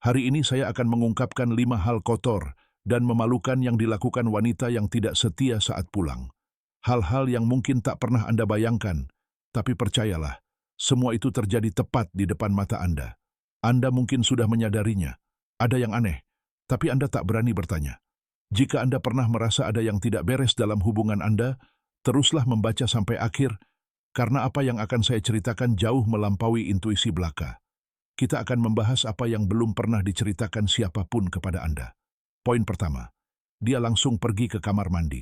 Hari ini saya akan mengungkapkan 5 hal kotor dan memalukan yang dilakukan wanita yang tidak setia saat pulang. Hal-hal yang mungkin tak pernah Anda bayangkan, tapi percayalah, semua itu terjadi tepat di depan mata Anda. Anda mungkin sudah menyadarinya. Ada yang aneh, tapi Anda tak berani bertanya. Jika Anda pernah merasa ada yang tidak beres dalam hubungan Anda, teruslah membaca sampai akhir, karena apa yang akan saya ceritakan jauh melampaui intuisi belaka. Kita akan membahas apa yang belum pernah diceritakan siapapun kepada Anda. Poin pertama, dia langsung pergi ke kamar mandi.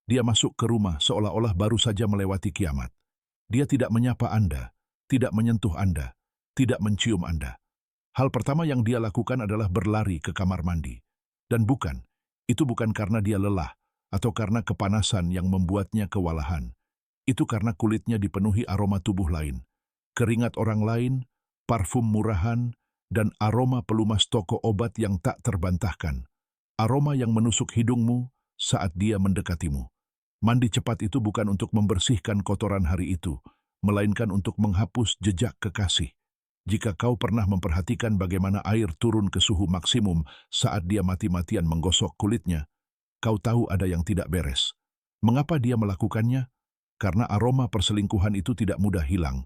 Dia masuk ke rumah seolah-olah baru saja melewati kiamat. Dia tidak menyapa Anda, tidak menyentuh Anda, tidak mencium Anda. Hal pertama yang dia lakukan adalah berlari ke kamar mandi. Dan itu bukan karena dia lelah atau karena kepanasan yang membuatnya kewalahan. Itu karena kulitnya dipenuhi aroma tubuh lain, keringat orang lain, parfum murahan, dan aroma pelumas toko obat yang tak terbantahkan. Aroma yang menusuk hidungmu saat dia mendekatimu. Mandi cepat itu bukan untuk membersihkan kotoran hari itu, melainkan untuk menghapus jejak kekasih. Jika kau pernah memperhatikan bagaimana air turun ke suhu maksimum saat dia mati-matian menggosok kulitnya, kau tahu ada yang tidak beres. Mengapa dia melakukannya? Karena aroma perselingkuhan itu tidak mudah hilang,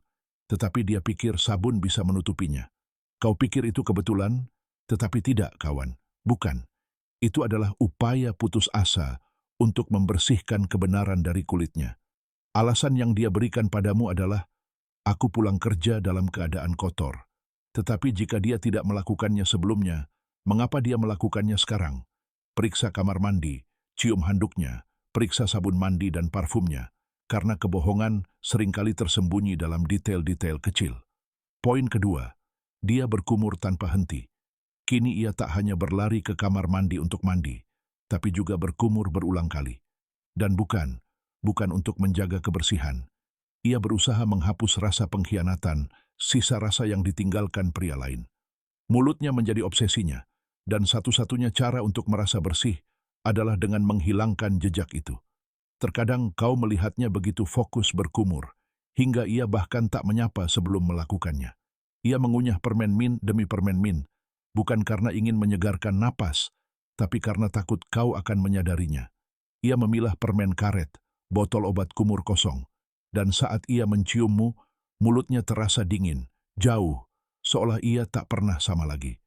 tetapi dia pikir sabun bisa menutupinya. Kau pikir itu kebetulan, tetapi tidak, kawan. Bukan. Itu adalah upaya putus asa untuk membersihkan kebenaran dari kulitnya. Alasan yang dia berikan padamu adalah, aku pulang kerja dalam keadaan kotor. Tetapi jika dia tidak melakukannya sebelumnya, mengapa dia melakukannya sekarang? Periksa kamar mandi, cium handuknya, periksa sabun mandi dan parfumnya, karena kebohongan seringkali tersembunyi dalam detail-detail kecil. Poin kedua, dia berkumur tanpa henti. Kini ia tak hanya berlari ke kamar mandi untuk mandi, tapi juga berkumur berulang kali. Dan bukan untuk menjaga kebersihan. Ia berusaha menghapus rasa pengkhianatan, sisa rasa yang ditinggalkan pria lain. Mulutnya menjadi obsesinya, dan satu-satunya cara untuk merasa bersih adalah dengan menghilangkan jejak itu. Terkadang kau melihatnya begitu fokus berkumur, hingga ia bahkan tak menyapa sebelum melakukannya. Ia mengunyah permen mint demi permen mint, bukan karena ingin menyegarkan napas, tapi karena takut kau akan menyadarinya. Ia memilah permen karet, botol obat kumur kosong, dan saat ia menciummu, mulutnya terasa dingin, jauh, seolah ia tak pernah sama lagi.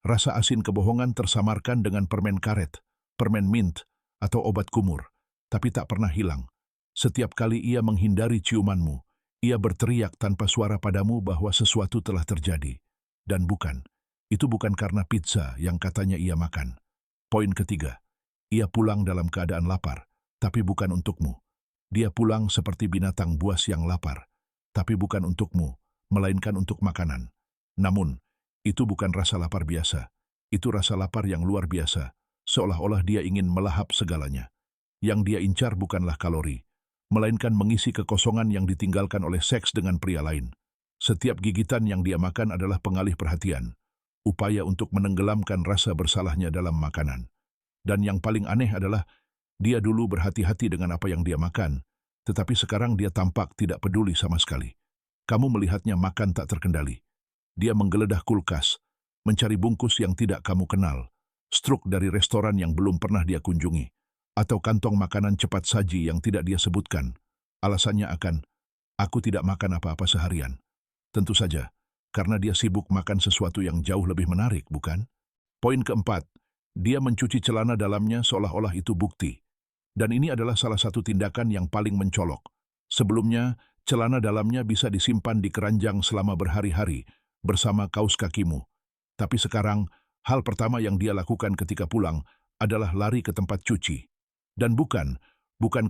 Rasa asin kebohongan tersamarkan dengan permen karet, permen mint, atau obat kumur, tapi tak pernah hilang. Setiap kali ia menghindari ciumanmu, ia berteriak tanpa suara padamu bahwa sesuatu telah terjadi. Dan itu bukan karena pizza yang katanya ia makan. Poin ketiga, ia pulang dalam keadaan lapar, tapi bukan untukmu. Dia pulang seperti binatang buas yang lapar, tapi bukan untukmu, melainkan untuk makanan. Namun, itu bukan rasa lapar biasa. Itu rasa lapar yang luar biasa, seolah-olah dia ingin melahap segalanya. Yang dia incar bukanlah kalori, melainkan mengisi kekosongan yang ditinggalkan oleh seks dengan pria lain. Setiap gigitan yang dia makan adalah pengalih perhatian, upaya untuk menenggelamkan rasa bersalahnya dalam makanan. Dan yang paling aneh adalah, dia dulu berhati-hati dengan apa yang dia makan, tetapi sekarang dia tampak tidak peduli sama sekali. Kamu melihatnya makan tak terkendali. Dia menggeledah kulkas, mencari bungkus yang tidak kamu kenal, struk dari restoran yang belum pernah dia kunjungi, atau kantong makanan cepat saji yang tidak dia sebutkan. Alasannya aku tidak makan apa-apa seharian. Tentu saja, karena dia sibuk makan sesuatu yang jauh lebih menarik, bukan? Poin keempat, dia mencuci celana dalamnya seolah-olah itu bukti. Dan ini adalah salah satu tindakan yang paling mencolok. Sebelumnya, celana dalamnya bisa disimpan di keranjang selama berhari-hari bersama kaus kakimu. Tapi sekarang, hal pertama yang dia lakukan ketika pulang adalah lari ke tempat cuci. Dan bukan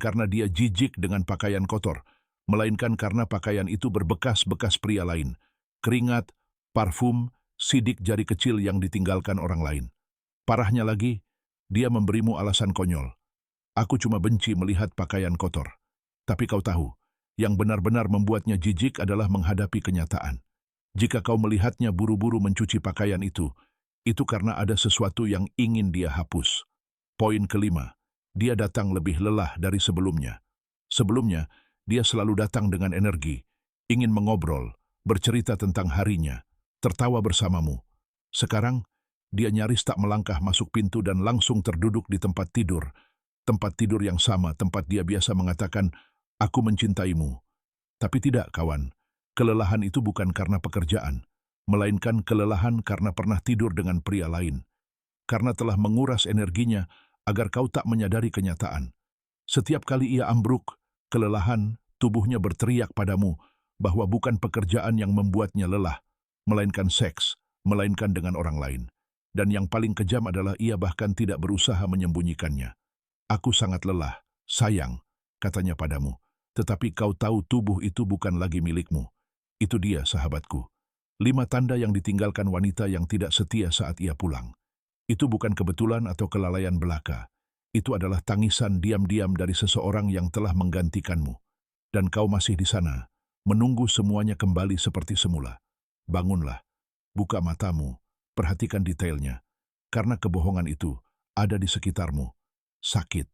karena dia jijik dengan pakaian kotor, melainkan karena pakaian itu berbekas-bekas pria lain, keringat, parfum, sidik jari kecil yang ditinggalkan orang lain. Parahnya lagi, dia memberimu alasan konyol. Aku cuma benci melihat pakaian kotor. Tapi kau tahu, yang benar-benar membuatnya jijik adalah menghadapi kenyataan. Jika kau melihatnya buru-buru mencuci pakaian itu karena ada sesuatu yang ingin dia hapus. Poin kelima, dia datang lebih lelah dari sebelumnya. Sebelumnya, dia selalu datang dengan energi, ingin mengobrol, bercerita tentang harinya, tertawa bersamamu. Sekarang, Dia nyaris tak melangkah masuk pintu dan langsung terduduk di tempat tidur yang sama tempat dia biasa mengatakan, "Aku mencintaimu." Tapi tidak, kawan. Kelelahan itu bukan karena pekerjaan, melainkan kelelahan karena pernah tidur dengan pria lain. Karena telah menguras energinya agar kau tak menyadari kenyataan. Setiap kali ia ambruk, kelelahan, tubuhnya berteriak padamu bahwa bukan pekerjaan yang membuatnya lelah, melainkan seks, melainkan dengan orang lain. Dan yang paling kejam adalah ia bahkan tidak berusaha menyembunyikannya. "Aku sangat lelah, sayang," katanya padamu. Tetapi kau tahu tubuh itu bukan lagi milikmu. Itu dia, sahabatku. 5 tanda yang ditinggalkan wanita yang tidak setia saat ia pulang. Itu bukan kebetulan atau kelalaian belaka. Itu adalah tangisan diam-diam dari seseorang yang telah menggantikanmu. Dan kau masih di sana, menunggu semuanya kembali seperti semula. Bangunlah, buka matamu, perhatikan detailnya. Karena kebohongan itu ada di sekitarmu. Sakit.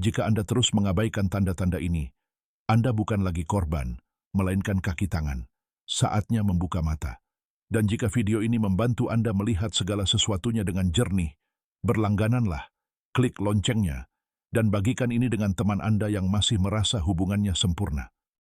Jika Anda terus mengabaikan tanda-tanda ini, Anda bukan lagi korban, melainkan kaki tangan. Saatnya membuka mata. Dan jika video ini membantu Anda melihat segala sesuatunya dengan jernih, berlanggananlah, klik loncengnya, dan bagikan ini dengan teman Anda yang masih merasa hubungannya sempurna.